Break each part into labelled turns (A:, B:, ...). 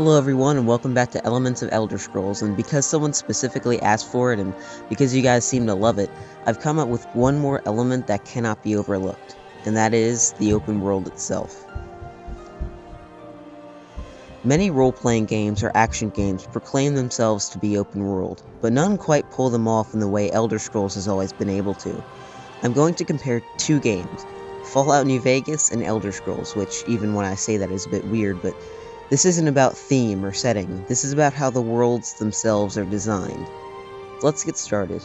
A: Hello everyone and welcome back to Elements of Elder Scrolls, and because someone specifically asked for it and because you guys seem to love it, I've come up with one more element that cannot be overlooked, and that is the open world itself. Many role-playing games or action games proclaim themselves to be open world, but none quite pull them off in the way Elder Scrolls has always been able to. I'm going to compare two games, Fallout New Vegas and Elder Scrolls, which even when I say that is a bit weird, but this isn't about theme or setting, this is about how the worlds themselves are designed. Let's get started.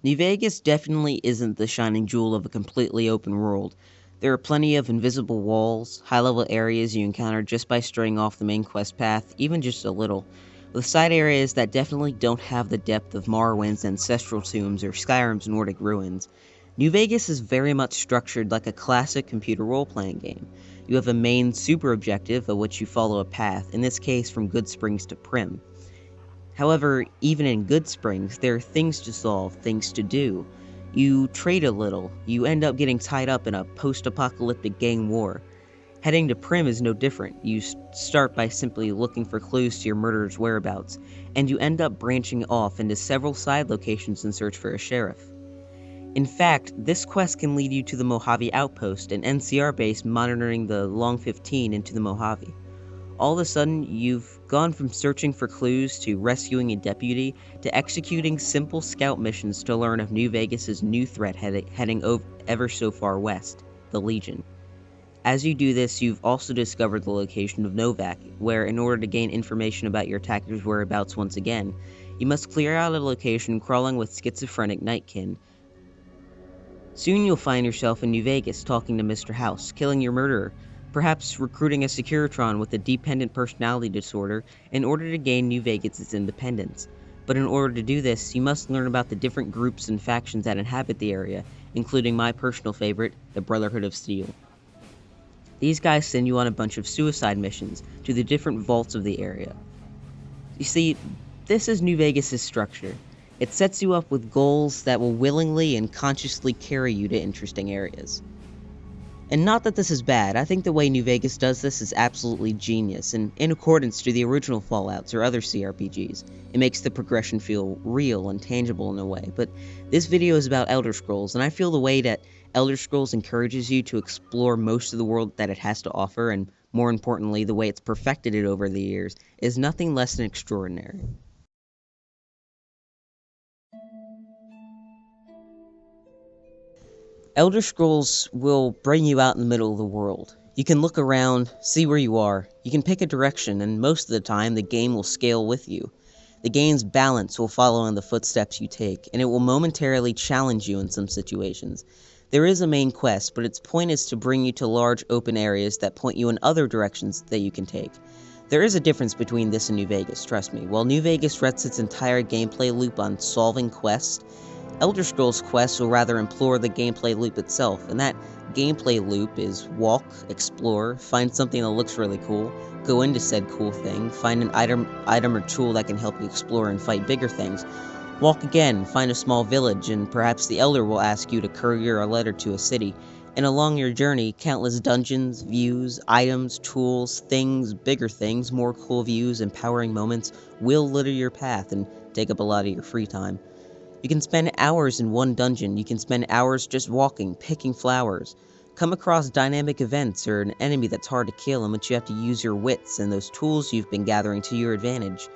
A: New Vegas definitely isn't the shining jewel of a completely open world. There are plenty of invisible walls, high-level areas you encounter just by straying off the main quest path, even just a little, with side areas that definitely don't have the depth of Morrowind's ancestral tombs or Skyrim's Nordic ruins. New Vegas is very much structured like a classic computer role-playing game. You have a main super objective of which you follow a path, in this case from Goodsprings to Prim. However, even in Goodsprings, there are things to solve, things to do. You trade a little, you end up getting tied up in a post-apocalyptic gang war. Heading to Prim is no different. You start by simply looking for clues to your murderer's whereabouts, and you end up branching off into several side locations in search for a sheriff. In fact, this quest can lead you to the Mojave Outpost, an NCR base monitoring the Long 15 into the Mojave. All of a sudden, you've gone from searching for clues to rescuing a deputy to executing simple scout missions to learn of New Vegas' new threat heading ever so far west, the Legion. As you do this, you've also discovered the location of Novak, where in order to gain information about your attacker's whereabouts once again, you must clear out a location crawling with schizophrenic nightkin. Soon you'll find yourself in New Vegas talking to Mr. House, killing your murderer, perhaps recruiting a Securitron with a dependent personality disorder in order to gain New Vegas' independence. But in order to do this, you must learn about the different groups and factions that inhabit the area, including my personal favorite, the Brotherhood of Steel. These guys send you on a bunch of suicide missions to the different vaults of the area. You see, this is New Vegas' structure. It sets you up with goals that will willingly and consciously carry you to interesting areas. And not that this is bad, I think the way New Vegas does this is absolutely genius, and in accordance to the original Fallouts or other CRPGs. It makes the progression feel real and tangible in a way, but this video is about Elder Scrolls, and I feel the way that Elder Scrolls encourages you to explore most of the world that it has to offer, and more importantly, the way it's perfected it over the years, is nothing less than extraordinary. Elder Scrolls will bring you out in the middle of the world. You can look around, see where you are, you can pick a direction, and most of the time the game will scale with you. The game's balance will follow in the footsteps you take, and it will momentarily challenge you in some situations. There is a main quest, but its point is to bring you to large open areas that point you in other directions that you can take. There is a difference between this and New Vegas, trust me. While New Vegas rests its entire gameplay loop on solving quests, Elder Scrolls quests will rather implore the gameplay loop itself, and that gameplay loop is walk, explore, find something that looks really cool, go into said cool thing, find an item or tool that can help you explore and fight bigger things, walk again, find a small village, and perhaps the Elder will ask you to courier a letter to a city, and along your journey, countless dungeons, views, items, tools, things, bigger things, more cool views, empowering moments will litter your path and take up a lot of your free time. You can spend hours in one dungeon, you can spend hours just walking, picking flowers, come across dynamic events or an enemy that's hard to kill in which you have to use your wits and those tools you've been gathering to your advantage.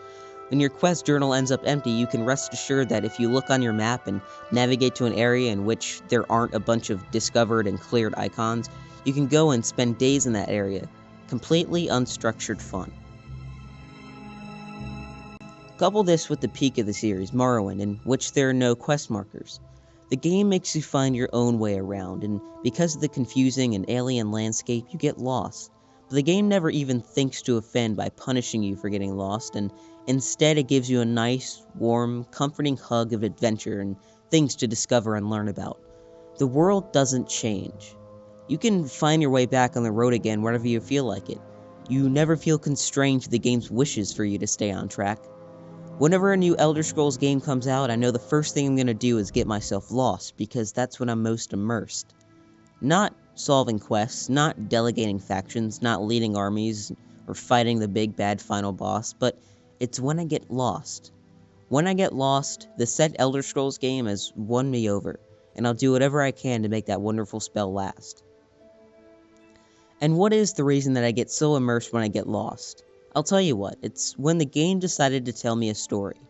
A: When your quest journal ends up empty, you can rest assured that if you look on your map and navigate to an area in which there aren't a bunch of discovered and cleared icons, you can go and spend days in that area. Completely unstructured fun. Couple this with the peak of the series, Morrowind, in which there are no quest markers. The game makes you find your own way around, and because of the confusing and alien landscape, you get lost. But the game never even thinks to offend by punishing you for getting lost, and instead it gives you a nice, warm, comforting hug of adventure and things to discover and learn about. The world doesn't change. You can find your way back on the road again whenever you feel like it. You never feel constrained to the game's wishes for you to stay on track. Whenever a new Elder Scrolls game comes out, I know the first thing I'm going to do is get myself lost, because that's when I'm most immersed. Not solving quests, not delegating factions, not leading armies, or fighting the big bad final boss, but it's when I get lost. When I get lost, the said Elder Scrolls game has won me over, and I'll do whatever I can to make that wonderful spell last. And what is the reason that I get so immersed when I get lost? I'll tell you what, it's when the game decided to tell me a story.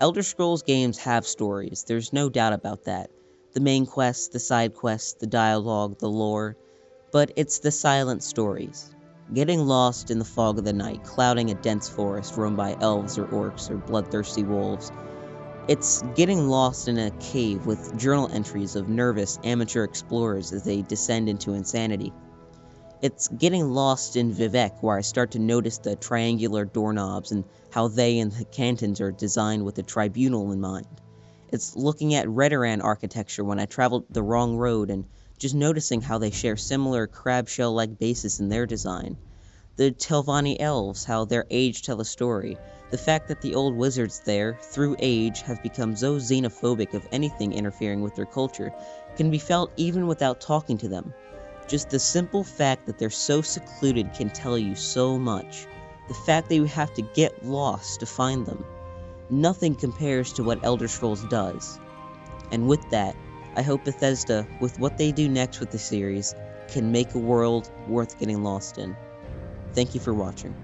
A: Elder Scrolls games have stories, there's no doubt about that. The main quests, the side quests, the dialogue, the lore, but it's the silent stories. Getting lost in the fog of the night, clouding a dense forest roamed by elves or orcs or bloodthirsty wolves. It's getting lost in a cave with journal entries of nervous amateur explorers as they descend into insanity. It's getting lost in Vivec, where I start to notice the triangular doorknobs and how they and the cantons are designed with the tribunal in mind. It's looking at Redoran architecture when I traveled the wrong road and just noticing how they share similar crab shell-like bases in their design. The Telvanni elves, how their age tell a story. The fact that the old wizards there, through age, have become so xenophobic of anything interfering with their culture can be felt even without talking to them. Just the simple fact that they're so secluded can tell you so much. The fact that you have to get lost to find them. Nothing compares to what Elder Scrolls does. And with that, I hope Bethesda, with what they do next with the series, can make a world worth getting lost in. Thank you for watching.